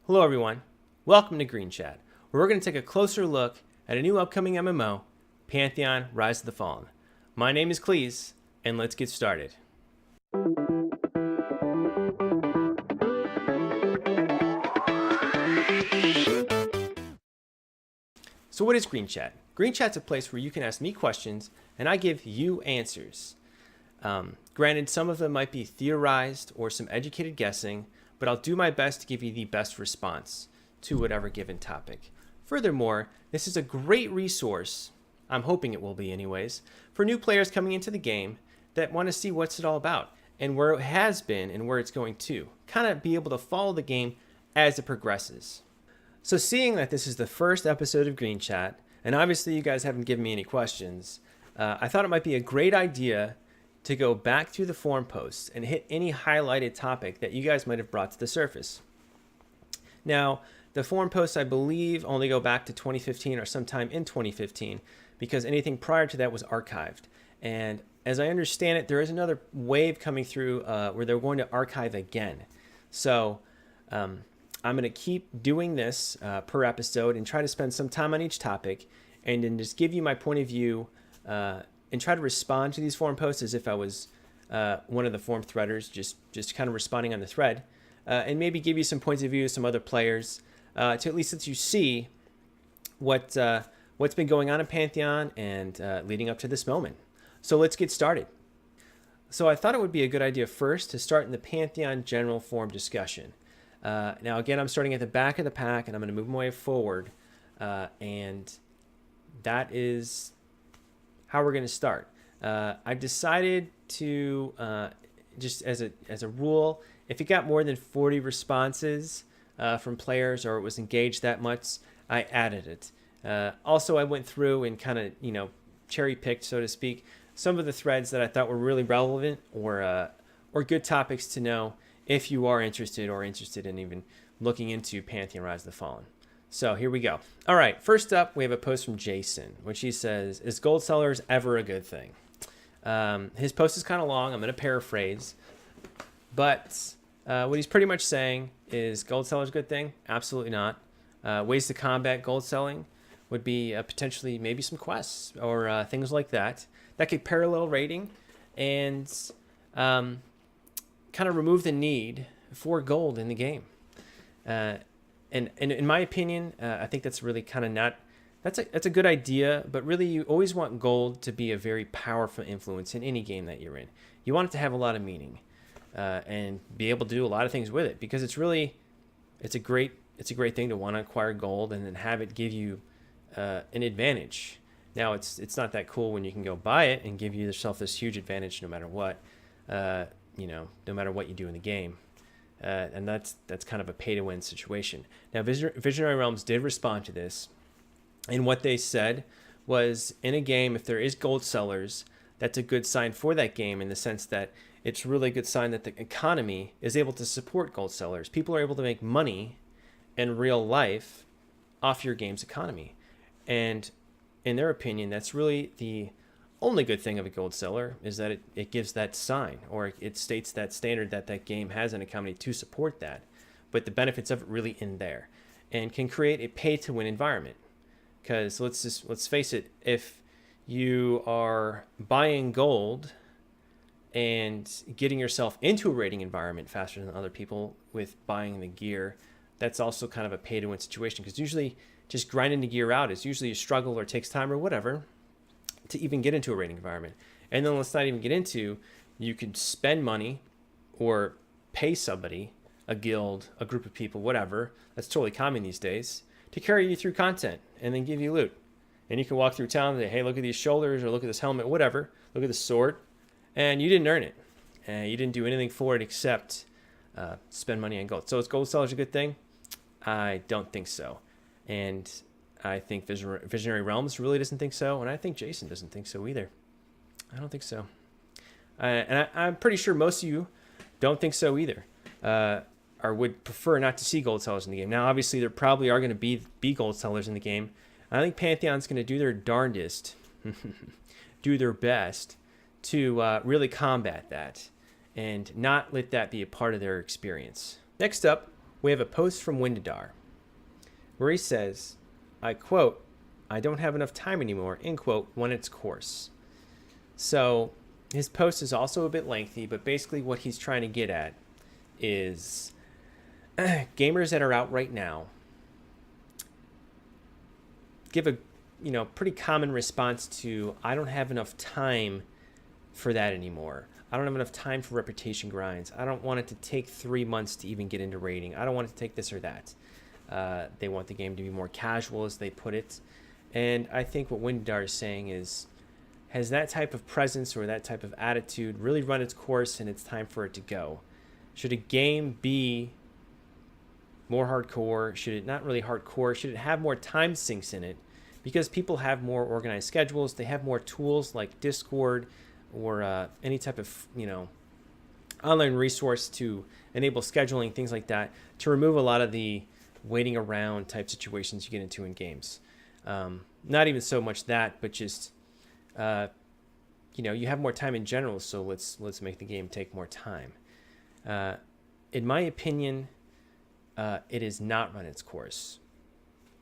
Hello everyone, welcome to Green Chat, where we're going to take a closer look at a new upcoming MMO, Pantheon Rise of the Fallen. My name is Cleese, and let's get started. So what is Green Chat? Green Chat's a place where you can ask me questions, and I give you answers. Granted, some of them might be theorized or some educated guessing, but I'll do my best to give you the best response to whatever given topic. Furthermore, this is a great resource, I'm hoping it will be anyways, for new players coming into the game that want to see what's it all about and where it has been and where it's going to. Kind of be able to follow the game as it progresses. So seeing that this is the first episode of Green Chat, and obviously you guys haven't given me any questions, I thought it might be a great idea to go back through the forum posts and hit any highlighted topic that you guys might have brought to the surface. Now, the forum posts, I believe, only go back to 2015 or sometime in 2015 because anything prior to that was archived. And as I understand it, there is another wave coming through where they're going to archive again. So I'm going to keep doing this per episode and try to spend some time on each topic and then just give you my point of view and try to respond to these forum posts as if I was one of the forum threaders, just kind of responding on the thread, and maybe give you some points of view of some other players to at least let you see what's been going on in Pantheon and leading up to this moment. So let's get started. So I thought it would be a good idea first to start in the Pantheon general forum discussion. Now again, I'm starting at the back of the pack and I'm going to move my way forward, and that is how we're going to start. I've decided to just as a rule, if it got more than 40 responses from players or it was engaged that much, I added it. Also, I went through and kind of cherry picked, so to speak, some of the threads that I thought were really relevant or good topics to know if you are interested in even looking into Pantheon Rise of the Fallen. So here we go. All right, first up, we have a post from Jason, which he says, is gold sellers ever a good thing? His post is kind of long. I'm going to paraphrase. But what he's pretty much saying is gold sellers a good thing? Absolutely not. Ways to combat gold selling would be potentially maybe some quests or things like that could parallel raiding and kind of remove the need for gold in the game. And in my opinion, I think that's really kind of not, that's a good idea, but really you always want gold to be a very powerful influence in any game that you're in. You want it to have a lot of meaning and be able to do a lot of things with it because it's a great thing to want to acquire gold and then have it give you an advantage. Now it's not that cool when you can go buy it and give yourself this huge advantage no matter what, no matter what you do in the game. And that's kind of a pay-to-win situation. Now, Visionary Realms did respond to this, and what they said was, in a game, if there is gold sellers, that's a good sign for that game in the sense that it's really a good sign that the economy is able to support gold sellers. People are able to make money in real life off your game's economy. And in their opinion, that's really the only good thing of a gold seller is that it gives that sign or it states that standard that game has an economy to support that, but the benefits of it really in there and can create a pay-to-win environment. Because let's face it, if you are buying gold and getting yourself into a raiding environment faster than other people with buying the gear, that's also kind of a pay-to-win situation because usually just grinding the gear out is usually a struggle or takes time or whatever to even get into a raiding environment. And then let's not even get into, you could spend money or pay somebody, a guild, a group of people, whatever, that's totally common these days, to carry you through content and then give you loot. And you can walk through town and say, hey, look at these shoulders or look at this helmet, whatever, look at this sword, and you didn't earn it. And you didn't do anything for it except spend money on gold. So is gold sellers a good thing? I don't think so. And I think Visionary Realms really doesn't think so, and I think Jason doesn't think so either. I don't think so. And I'm pretty sure most of you don't think so either, or would prefer not to see gold sellers in the game. Now, obviously, there probably are going to be gold sellers in the game. I think Pantheon's going to do their darndest, do their best to really combat that and not let that be a part of their experience. Next up, we have a post from Windadar where he says, I quote, "I don't have enough time anymore," end quote, "run its course." So his post is also a bit lengthy, but basically what he's trying to get at is gamers that are out right now give a pretty common response to, I don't have enough time for that anymore. I don't have enough time for reputation grinds. I don't want it to take 3 months to even get into rating. I don't want it to take this or that. They want the game to be more casual, as they put it. And I think what Windar is saying is, has that type of presence or that type of attitude really run its course and it's time for it to go? Should a game be more hardcore? Should it not really hardcore? Should it have more time sinks in it? Because people have more organized schedules. They have more tools like Discord or any type of online resource to enable scheduling, things like that, to remove a lot of the waiting around type situations you get into in games. Not even so much that, but just you have more time in general, so let's make the game take more time. In my opinion, it has not run its course.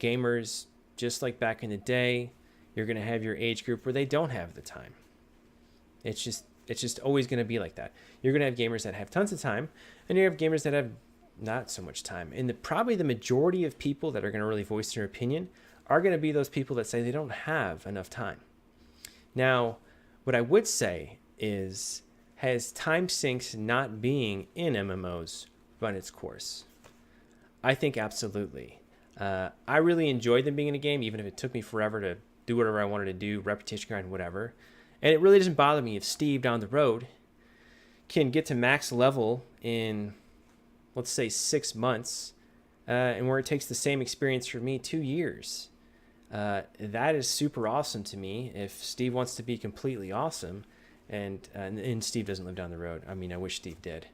Gamers, just like back in the day, you're going to have your age group where they don't have the time. It's just always going to be like that. You're going to have gamers that have tons of time, and you have gamers that have not so much time. And probably the majority of people that are going to really voice their opinion are going to be those people that say they don't have enough time. Now, what I would say is, has time sinks not being in MMOs run its course? I think absolutely. I really enjoyed them being in a game, even if it took me forever to do whatever I wanted to do, reputation grind, whatever. And it really doesn't bother me if Steve down the road can get to max level in, let's say, 6 months, and where it takes the same experience for me 2 years. That is super awesome to me. If Steve wants to be completely awesome, and Steve doesn't live down the road. I mean, I wish Steve did.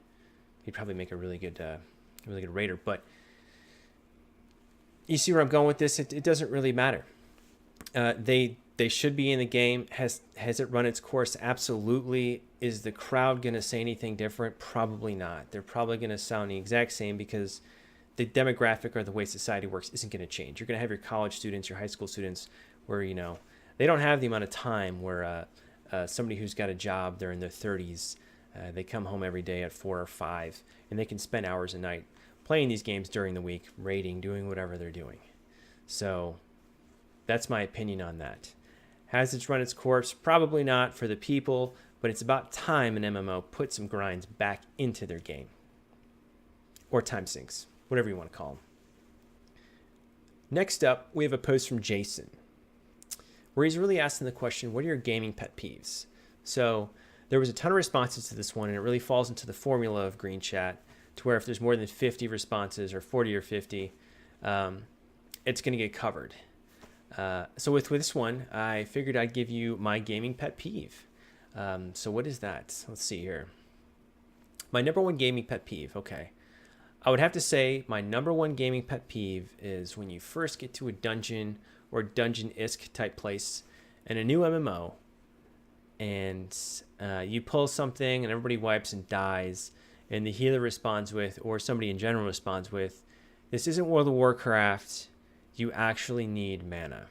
He'd probably make a really good raider. But you see where I'm going with this? It doesn't really matter. They should be in the game. Has it run its course? Absolutely. Is the crowd going to say anything different? Probably not. They're probably going to sound the exact same, because the demographic or the way society works isn't going to change. You're going to have your college students, your high school students, where they don't have the amount of time where somebody who's got a job, they're in their 30s, they come home every day at 4 or 5, and they can spend hours a night playing these games during the week, raiding, doing whatever they're doing. So that's my opinion on that. Has it run its course? Probably not for the people, but it's about time an MMO put some grinds back into their game. Or time sinks, whatever you want to call them. Next up, we have a post from Jason, where he's really asking the question, what are your gaming pet peeves? So there was a ton of responses to this one, and it really falls into the formula of Green Chat, to where if there's more than 50 responses, or 40 or 50, it's going to get covered. So with this one, I figured I'd give you my gaming pet peeve. So what is that? Let's see here. My number one gaming pet peeve. Okay. I would have to say my number one gaming pet peeve is when you first get to a dungeon or dungeon-esque type place in a new MMO, and you pull something and everybody wipes and dies, and the healer responds with, or somebody in general responds with, "This isn't World of Warcraft. You actually need mana."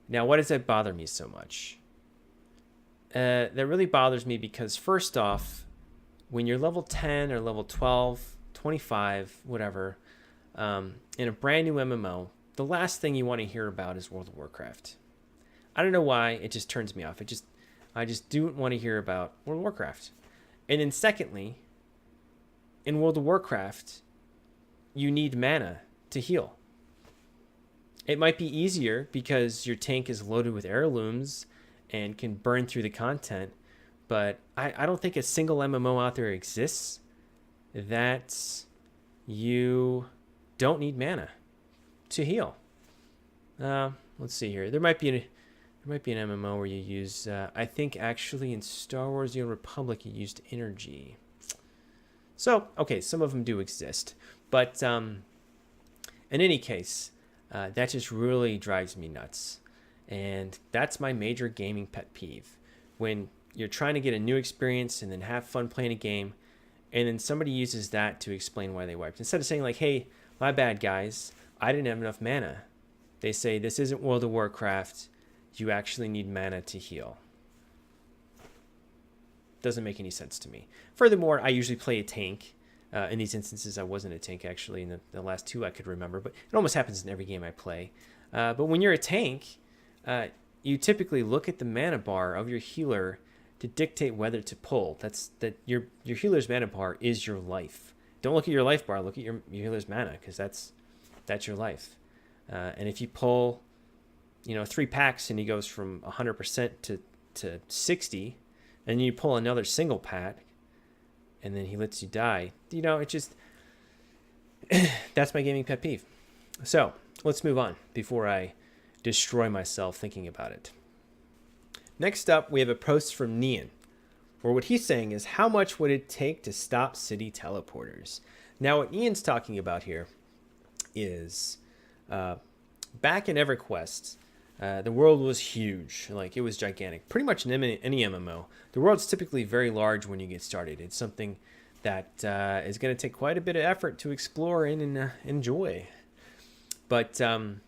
Now, why does that bother me so much? That really bothers me because, first off, when you're level 10 or level 12, 25, whatever, in a brand new MMO, the last thing you want to hear about is World of Warcraft. I don't know why, it just turns me off. I just don't want to hear about World of Warcraft. And then secondly, in World of Warcraft, you need mana to heal. It might be easier because your tank is loaded with heirlooms and can burn through the content, but I don't think a single MMO out there exists that you don't need mana to heal. Let's see here. There might be an MMO where you use, I think actually in Star Wars The Old Republic you used energy. So, okay, some of them do exist. But in any case, that just really drives me nuts. And that's my major gaming pet peeve. When you're trying to get a new experience and then have fun playing a game, and then somebody uses that to explain why they wiped. Instead of saying like, hey, my bad guys, I didn't have enough mana. They say, this isn't World of Warcraft. You actually need mana to heal. Doesn't make any sense to me. Furthermore, I usually play a tank. In these instances, I wasn't a tank, actually. In the last two, I could remember. But it almost happens in every game I play. But when you're a tank, you typically look at the mana bar of your healer to dictate whether to pull. Your healer's mana bar is your life. Don't look at your life bar. Look at your healer's mana, because that's your life. And if you pull, 3 packs and he goes from 100% to 60, and you pull another single pack, and then he lets you die, it just that's my gaming pet peeve. So let's move on before I destroy myself thinking about it. Next up, we have a post from Nian, where what he's saying is, how much would it take to stop city teleporters? Now, what Ian's talking about here is back in EverQuest, the world was huge. Like, it was gigantic. Pretty much in any MMO, the world's typically very large when you get started. It's something that is going to take quite a bit of effort to explore and enjoy. But in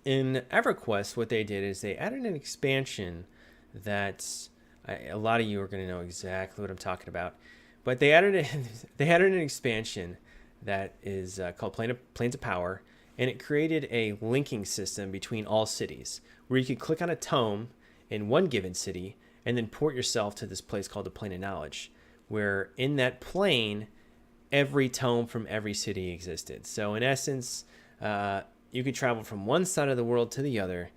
EverQuest, what they did is they added an expansion that a lot of you are going to know exactly what I'm talking about. But they added an expansion that is called Planes of Power, and it created a linking system between all cities, where you could click on a tome in one given city and then port yourself to this place called the Plane of Knowledge, where in that plane, every tome from every city existed. So in essence, you could travel from one side of the world to the other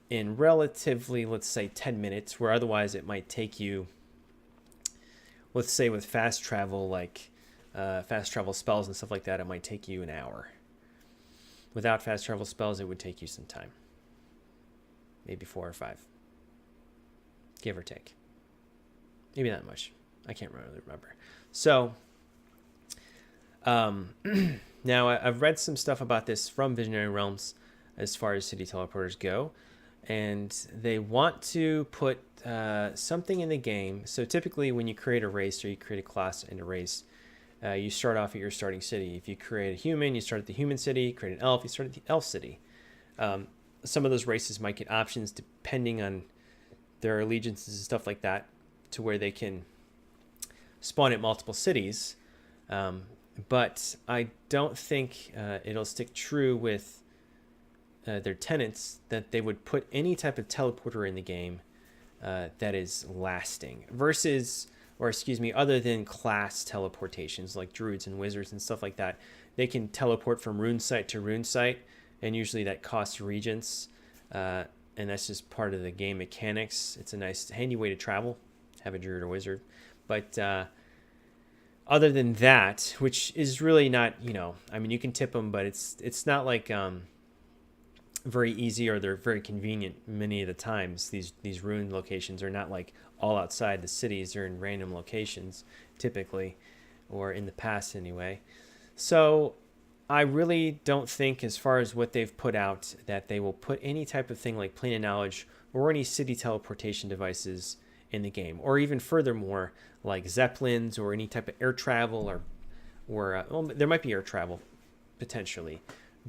in relatively, let's say, 10 minutes, where otherwise it might take you, let's say with fast travel, like fast travel spells and stuff like that, it might take you an hour. Without fast travel spells, it would take you some time. Maybe 4 or 5. Give or take. Maybe not much. I can't really remember. So, now I've read some stuff about this from Visionary Realms as far as city teleporters go. And they want to put something in the game. So typically when you create a race or you create a class in a race, you start off at your starting city. If you create a human, you start at the human city. Create an elf, you start at the elf city. Some of those races might get options depending on their allegiances and stuff like that, to where they can spawn at multiple cities. But I don't think it'll stick true with their tenants that they would put any type of teleporter in the game that is lasting other than class teleportations like druids and wizards and stuff like that. They can teleport from rune site to rune site, and usually that costs regents, and that's just part of the game mechanics. It's a nice handy way to travel, have a druid or wizard. But other than that, which is really not, you can tip them, but it's not like very easy, or they're very convenient many of the times. These rune locations are not like all outside the cities. They're in random locations typically, or in the past anyway. So I really don't think, as far as what they've put out, that they will put any type of thing like Plane of Knowledge or any city teleportation devices in the game, or even furthermore like zeppelins or any type of air travel, or there might be air travel potentially,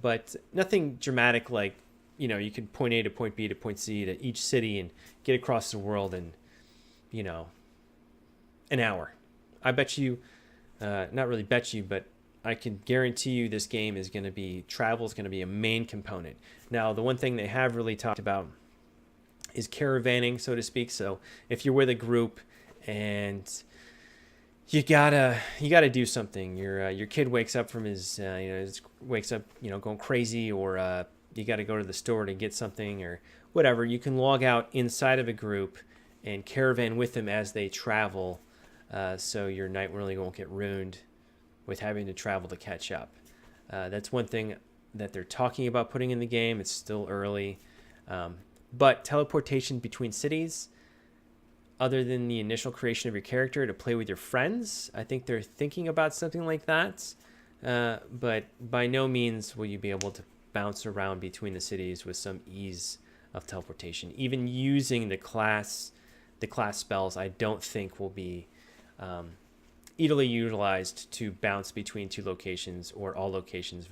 but nothing dramatic like, you could point A to point B to point C to each city and get across the world in, an hour. I bet you, not really bet you, but I can guarantee you this game is going to be, travel is going to be a main component. Now, the one thing they have really talked about is caravanning, so to speak. So if you're with a group and you gotta do something, your kid wakes up from his going crazy, or you got to go to the store to get something or whatever, you can log out inside of a group and caravan with them as they travel, so your night really won't get ruined with having to travel to catch up. That's one thing that they're talking about putting in the game. It's still early, but teleportation between cities, other than the initial creation of your character to play with your friends, I think they're thinking about something like that, but by no means will you be able to bounce around between the cities with some ease of teleportation. Even using the class spells, I don't think will be easily utilized to bounce between two locations or all locations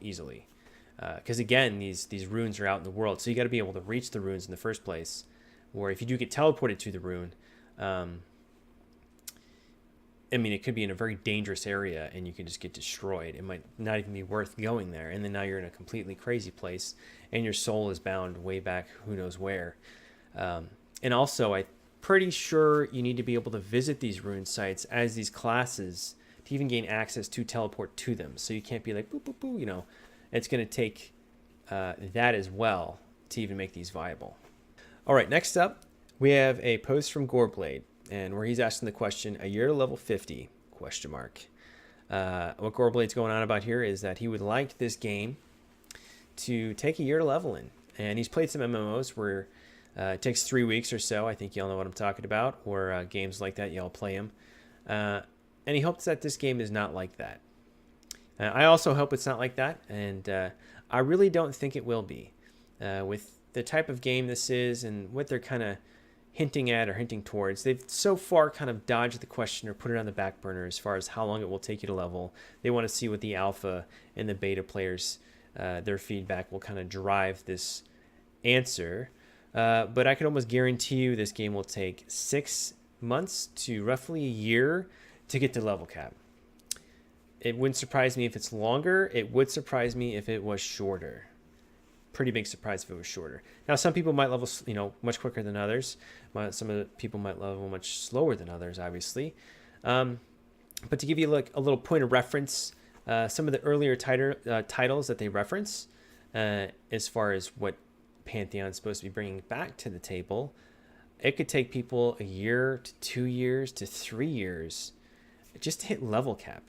easily. Because again, these runes are out in the world, so you got to be able to reach the runes in the first place. Or if you do get teleported to the rune, it could be in a very dangerous area and you can just get destroyed. It might not even be worth going there. And then now you're in a completely crazy place and your soul is bound way back who knows where. And also, I'm pretty sure you need to be able to visit these rune sites as these classes to even gain access to teleport to them. So you can't be like, boop, boop, boop, It's going to take that as well to even make these viable. All right, next up, we have a post from Goreblade, and where he's asking the question, a year to level 50, question mark. What Goreblade's going on about here is that he would like this game to take a year to level in. And he's played some MMOs where it takes 3 weeks or so. I think y'all know what I'm talking about, or games like that, y'all play them. And he hopes that this game is not like that. I also hope it's not like that, and I really don't think it will be. With the type of game this is and what they're kind of hinting at or hinting towards, they've so far kind of dodged the question or put it on the back burner as far as how long it will take you to level. They want to see what the alpha and the beta players, their feedback will kind of drive this answer. But I can almost guarantee you this game will take 6 months to roughly a year to get to level cap. It wouldn't surprise me if it's longer. It would surprise me if it was shorter. Pretty big surprise if it was shorter. Now, some people might level, much quicker than others. Some of the people might level much slower than others, obviously. But to give you a little point of reference, some of the earlier titles that they reference, as far as what Pantheon's supposed to be bringing back to the table, it could take people a year to 2 years to 3 years just to hit level cap.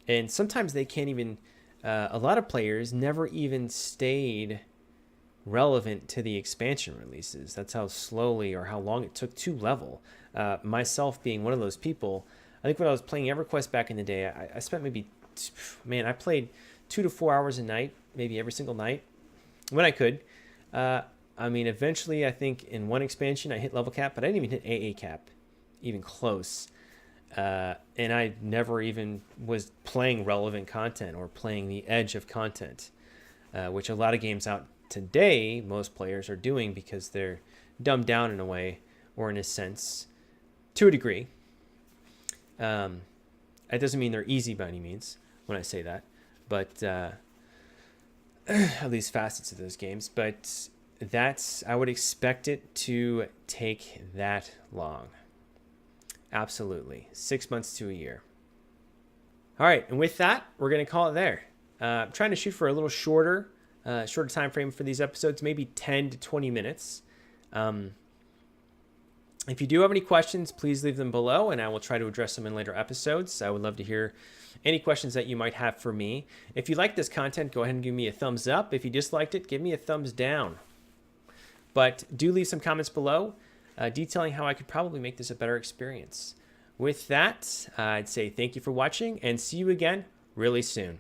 And sometimes they can't even, a lot of players never even stayed relevant to the expansion releases. That's how slowly or how long it took to level. Myself being one of those people, I think when I was playing EverQuest back in the day, I spent I played 2 to 4 hours a night, maybe every single night when I could. Eventually I think in one expansion I hit level cap, but I didn't even hit AA cap, even close. And I never even was playing relevant content or playing the edge of content, which a lot of games out today, most players are doing because they're dumbed down in a way or in a sense to a degree. It doesn't mean they're easy by any means when I say that, but at least facets of those games. But I would expect it to take that long. Absolutely. 6 months to a year. All right. And with that, we're going to call it there. I'm trying to shoot for a little shorter time frame for these episodes, maybe 10 to 20 minutes. If you do have any questions, please leave them below and I will try to address them in later episodes. I would love to hear any questions that you might have for me. If you like this content, go ahead and give me a thumbs up. If you disliked it, give me a thumbs down. But do leave some comments below. Detailing how I could probably make this a better experience. With that, I'd say thank you for watching and see you again really soon.